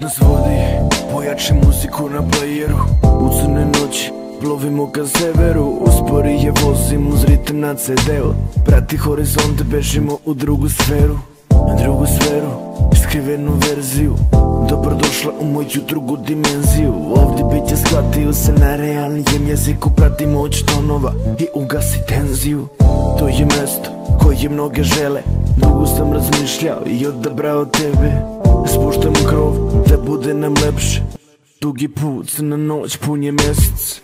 nas vodi, pojači muziku na playeru. U crne noći plovimo ka severu, usporije vozim uz ritam na CD-u. Prati horizonte, bežimo u drugu sferu, skrivenu verziju. Dobrodošla u moju drugu dimenziju. Ovdje biće shvatio se na realnijem jeziku. Prati moć tonova i ugasi tenziju. To je mesto koje mnoge žele. Dugo sam razmišljao i odabrao tebe. Spuštam krov da bude nam lepše. Dugi put, crna noć, pun je mesec.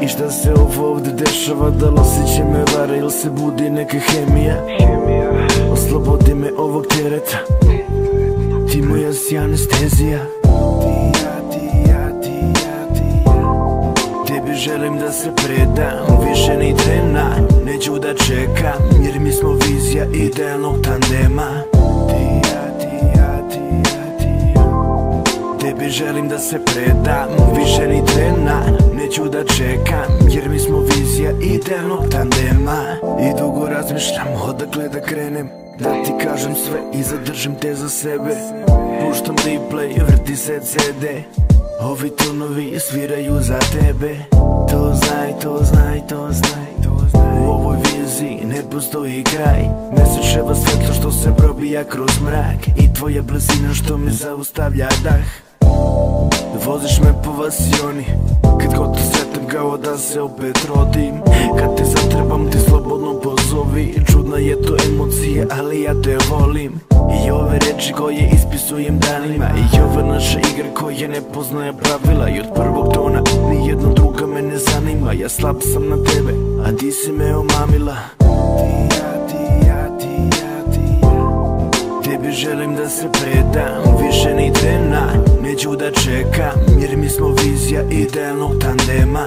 I šta se ovdje dešava? Da li osjeća me vara ili se budi neka hemija? Oslobodi me ovog tereta, ti moja si anestezija. Tebi želim da se predam, više ni trena neću da čekam, jer mi smo vizija idealnog tandema. Tebi želim da se predam, više ni trena neću da čekam, jer mi smo vizija idealnog tandema. I dugo razmišljam odakle da krenem, da ti kažem sve i zadržim te za sebe. Puštam replay, vrti se CD, ovi tonovi sviraju za tebe. To znaj, to znaj, to znaj. U ovoj viziji ne postoji kraj. Mesečeva svetlo što se probija kroz mrak, i tvoja blizina što mi zaustavlja dah. Voziš me po vasioni, kad god te sretem kao da se opet rodim. Kad te zatrebam ti slobodno pozovi. Čudna je to emocija, ali ja te volim. I ove reči koje ispisujem danima, i ova naša igra koja ne poznaje pravila. I od prvog tona nijedno druga me ne zanima. Ja slab sam na tebe, a ti si me omamila. Tebi želim da se predam, više ni trena neću da čekam, jer mi smo vizija idealnog tandema.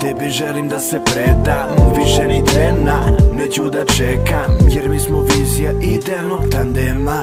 Tebi želim da se predam, više ni trena neću da čekam, jer mi smo vizija idealnog tandema.